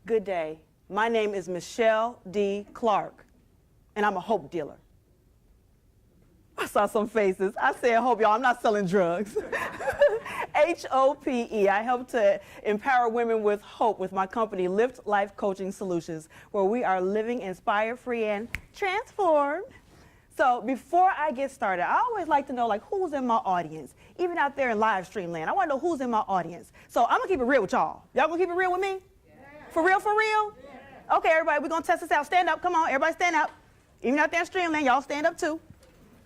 Good day. My name is Michele D. Clark, and I'm a hope dealer. I saw some faces. I said hope, y'all. I'm not selling drugs. H-O-P-E. I help to empower women with hope with my company, Lift Life Coaching Solutions, where we are living inspired, free, and transformed. So before I get started, I always like to know, like, who's in my audience, even out there in live stream land. I want to know who's in my audience. So I'm going to keep it real with y'all. Y'all going to keep it real with me? Yeah. For real, for real? Yeah. Okay, everybody, we're going to test this out. Stand up. Come on, everybody stand up. Even out there in stream land, y'all stand up too.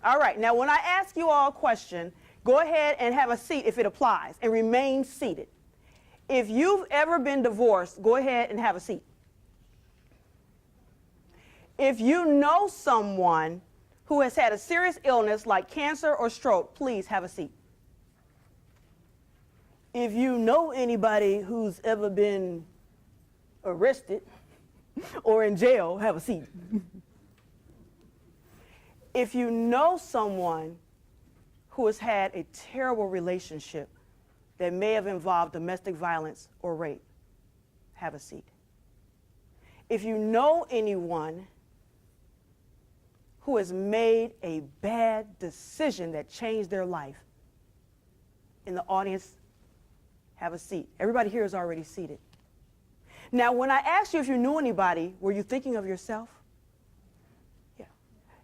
All right, now when I ask you all a question, go ahead and have a seat if it applies and remain seated. If you've ever been divorced, go ahead and have a seat. If you know someone who has had a serious illness like cancer or stroke, please have a seat. If you know anybody who's ever been arrested or in jail, have a seat. If you know someone who has had a terrible relationship that may have involved domestic violence or rape, have a seat. If you know anyone who has made a bad decision that changed their life, in the audience, have a seat. Everybody here is already seated. Now, when I asked you if you knew anybody, were you thinking of yourself?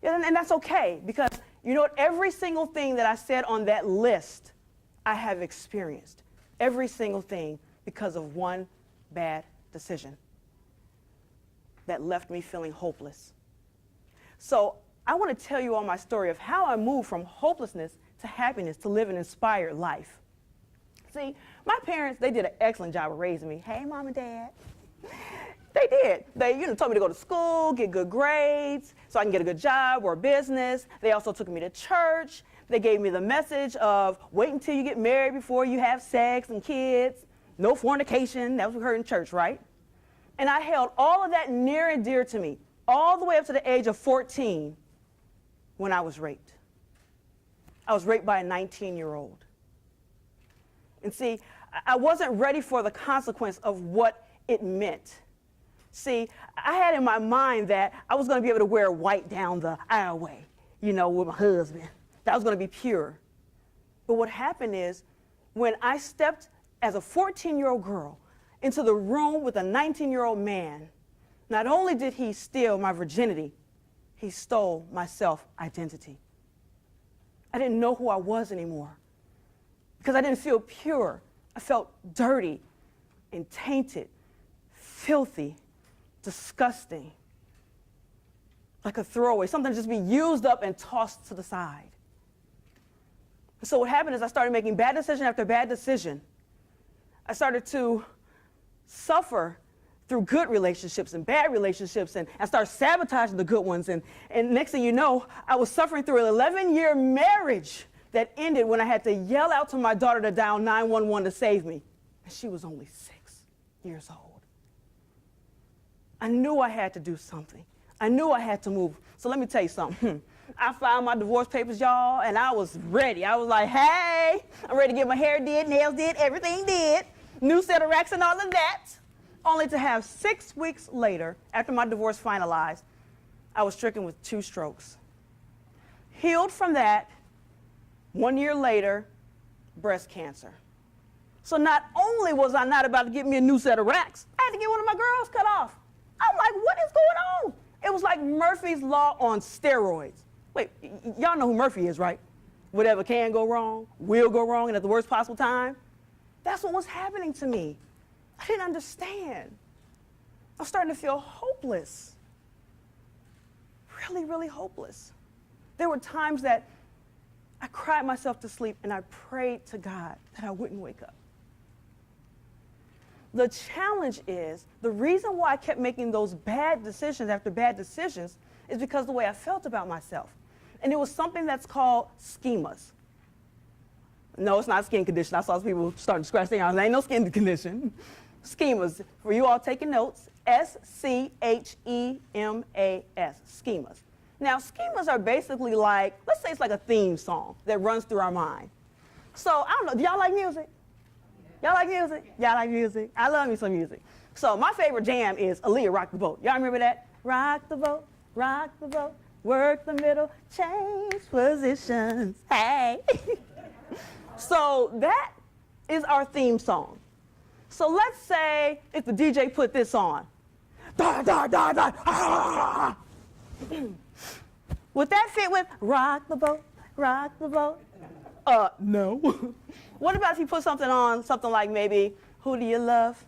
Yeah, and that's okay, because you know what? Every single thing that I said on that list, I have experienced. Every single thing because of one bad decision that left me feeling hopeless. So I want to tell you all my story of how I moved from hopelessness to happiness to live an inspired life. See, my parents, they did an excellent job of raising me. Hey, Mom and Dad. They did. They, told me to go to school, get good grades, so I can get a good job or a business. They also took me to church. They gave me the message of wait until you get married before you have sex and kids. No fornication. That was what we heard in church, right? And I held all of that near and dear to me, all the way up to the age of 14 when I was raped. I was raped by a 19-year-old. And see, I wasn't ready for the consequence of what it meant. See, I had in my mind that I was going to be able to wear white down the aisleway, with my husband. That was going to be pure. But what happened is, when I stepped as a 14-year-old girl into the room with a 19-year-old man, not only did he steal my virginity, he stole my self-identity. I didn't know who I was anymore because I didn't feel pure. I felt dirty and tainted, filthy, disgusting, like a throwaway, something just be used up and tossed to the side. So what happened is I started making bad decision after bad decision. I started to suffer through good relationships and bad relationships, and I started sabotaging the good ones. And next thing you know, I was suffering through an 11-year marriage that ended when I had to yell out to my daughter to dial 911 to save me. And she was only 6 years old. I knew I had to do something. I knew I had to move. So let me tell you something. I filed my divorce papers, y'all, and I was ready. I was like, hey, I'm ready to get my hair did, nails did, everything did. New set of racks and all of that. Only to have 6 weeks later, after my divorce finalized, I was stricken with 2 strokes. Healed from that, 1 year later, breast cancer. So not only was I not about to get me a new set of racks, I had to get one of my girls cut off. I'm like, what is going on? It was like Murphy's Law on steroids. Wait, y'all know who Murphy is, right? Whatever can go wrong, will go wrong, and at the worst possible time. That's what was happening to me. I didn't understand. I was starting to feel hopeless. Really, really hopeless. There were times that I cried myself to sleep and I prayed to God that I wouldn't wake up. The challenge is, the reason why I kept making those bad decisions after bad decisions is because of the way I felt about myself. And it was something that's called schemas. No, it's not a skin condition. I saw people starting to scratch their arms. There ain't no skin condition. Schemas. For you all taking notes, S-C-H-E-M-A-S, schemas. Now, schemas are basically like, let's say it's like a theme song that runs through our mind. So, I don't know, do y'all like music? Y'all like music? Y'all like music? I love me some music. So my favorite jam is Aaliyah, Rock the Boat. Y'all remember that? Rock the boat, work the middle, change positions, hey. So that is our theme song. So let's say if the DJ put this on. Da, da, da, da, ah. Would that fit with rock the boat, rock the boat? No. What about if he put something on, something like maybe, who do you love?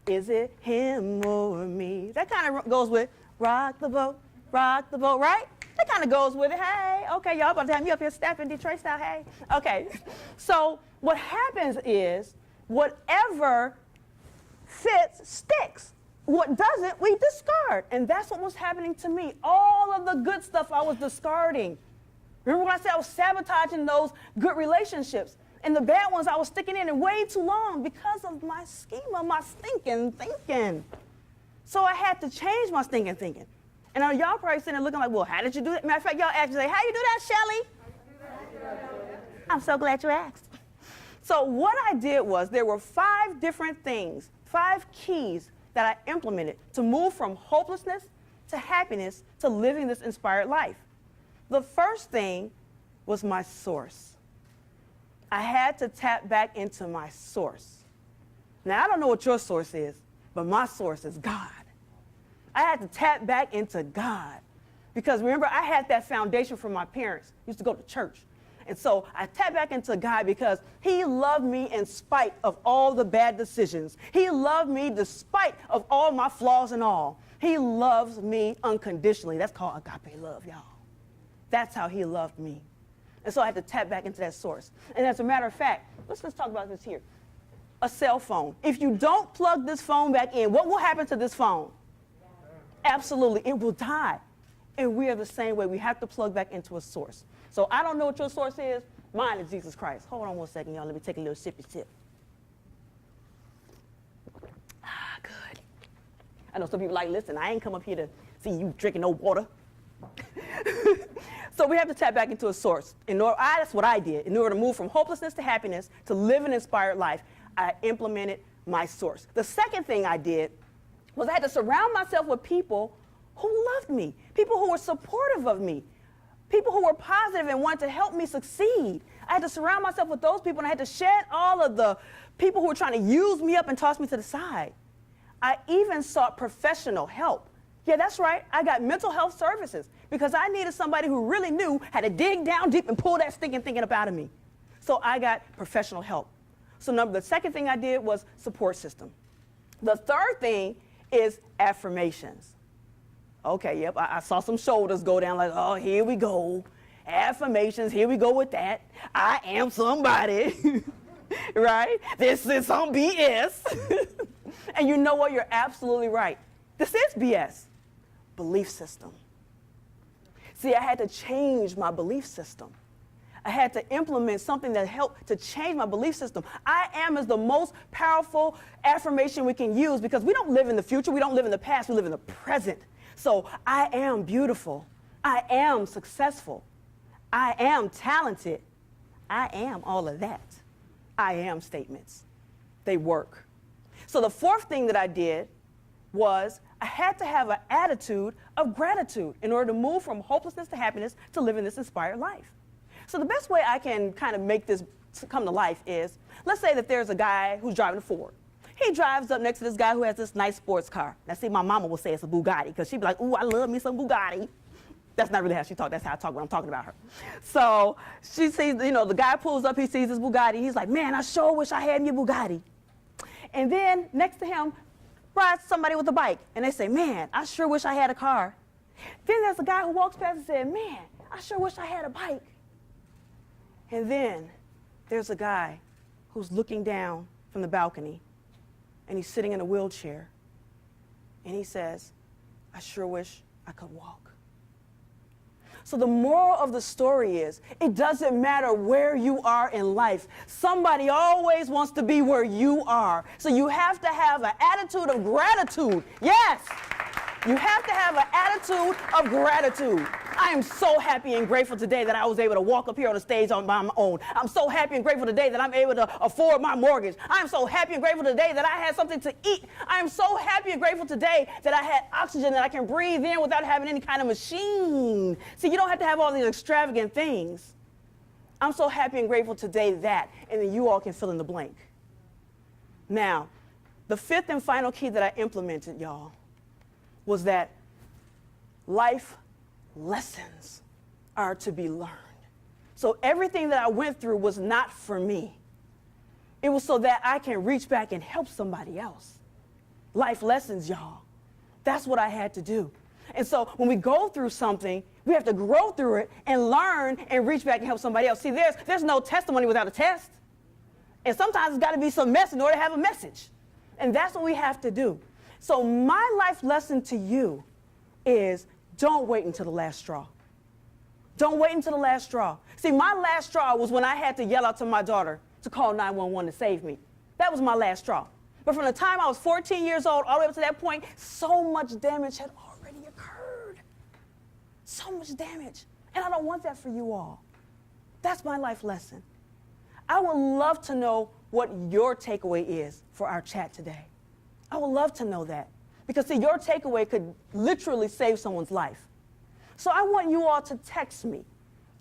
Is it him or me? That kind of goes with rock the boat, right? That kind of goes with it. Hey, okay, y'all about to have me up here stepping Detroit style, hey. Okay, so what happens is whatever fits sticks. What doesn't, we discard. And that's what was happening to me. All of the good stuff I was discarding. Remember when I said I was sabotaging those good relationships? And the bad ones I was sticking in way too long because of my schema, my stinking thinking. So I had to change my stinking thinking. And now y'all probably sitting there looking like, well, how did you do that? Matter of fact, y'all actually say, how you do that, Shelly? I'm so glad you asked. So what I did was there were 5 different things, 5 keys that I implemented to move from hopelessness to happiness to living this inspired life. The first thing was my source. I had to tap back into my source. Now, I don't know what your source is, but my source is God. I had to tap back into God because remember, I had that foundation from my parents. I used to go to church. And so I tapped back into God because he loved me in spite of all the bad decisions. He loved me despite of all my flaws and all. He loves me unconditionally. That's called agape love, y'all. That's how he loved me. And so I had to tap back into that source. And as a matter of fact, let's talk about this here. A cell phone. If you don't plug this phone back in, what will happen to this phone? Absolutely, it will die. And we are the same way. We have to plug back into a source. So I don't know what your source is. Mine is Jesus Christ. Hold on one second, y'all. Let me take a little sippy sip. Ah, good. I know some people like, listen, I ain't come up here to see you drinking no water. So we have to tap back into a source. That's what I did. In order to move from hopelessness to happiness, to live an inspired life, I implemented my source. The second thing I did was I had to surround myself with people who loved me, people who were supportive of me, people who were positive and wanted to help me succeed. I had to surround myself with those people, and I had to shed all of the people who were trying to use me up and toss me to the side. I even sought professional help. Yeah, that's right. I got mental health services because I needed somebody who really knew how to dig down deep and pull that stinking thinking up out of me. So I got professional help. So the second thing I did was support system. The third thing is affirmations. Okay, yep, I saw some shoulders go down like, oh, here we go. Affirmations, here we go with that. I am somebody, right? This is some BS. And you know what? You're absolutely right. This is BS. Belief system. See, I had to change my belief system. I had to implement something that helped to change my belief system. I am is the most powerful affirmation we can use because we don't live in the future. We don't live in the past. We live in the present. So I am beautiful. I am successful. I am talented. I am all of that. I am statements. They work. So the fourth thing that I did was I had to have an attitude of gratitude in order to move from hopelessness to happiness to living this inspired life. So the best way I can kind of make this come to life is, let's say that there's a guy who's driving a Ford. He drives up next to this guy who has this nice sports car. Now, see, my mama will say it's a Bugatti because she'd be like, ooh, I love me some Bugatti. That's not really how she talks. That's how I talk when I'm talking about her. So she sees, the guy pulls up, he sees his Bugatti. He's like, man, I sure wish I had me a Bugatti. And then next to him rides somebody with a bike. And they say, man, I sure wish I had a car. Then there's a guy who walks past and said, man, I sure wish I had a bike. And then there's a guy who's looking down from the balcony, and he's sitting in a wheelchair, and he says, I sure wish I could walk. So the moral of the story is, it doesn't matter where you are in life. Somebody always wants to be where you are. So you have to have an attitude of gratitude. Yes. You have to have an attitude of gratitude. I am so happy and grateful today that I was able to walk up here on the stage on my own. I'm so happy and grateful today that I'm able to afford my mortgage. I am so happy and grateful today that I had something to eat. I am so happy and grateful today that I had oxygen that I can breathe in without having any kind of machine. See, you don't have to have all these extravagant things. I'm so happy and grateful today that, and then you all can fill in the blank. Now, the fifth and final key that I implemented, y'all, was that life lessons are to be learned. So everything that I went through was not for me. It was so that I can reach back and help somebody else. Life lessons, y'all. That's what I had to do. And so when we go through something, we have to grow through it and learn and reach back and help somebody else. See, there's no testimony without a test. And sometimes it's got to be some mess in order to have a message. And that's what we have to do. So my life lesson to you is don't wait until the last straw. Don't wait until the last straw. See, my last straw was when I had to yell out to my daughter to call 911 to save me. That was my last straw. But from the time I was 14 years old all the way up to that point, so much damage had already occurred. So much damage. And I don't want that for you all. That's my life lesson. I would love to know what your takeaway is for our chat today. I would love to know that. Because, see, your takeaway could literally save someone's life. So I want you all to text me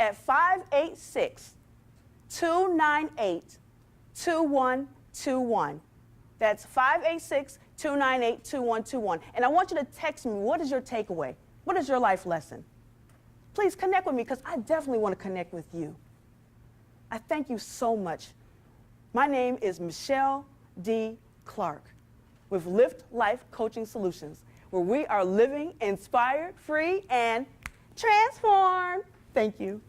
at 586-298-2121. That's 586-298-2121. And I want you to text me, what is your takeaway? What is your life lesson? Please connect with me because I definitely want to connect with you. I thank you so much. My name is Michele D. Clark with Lift Life Coaching Solutions, where we are living inspired, free, and transformed. Thank you.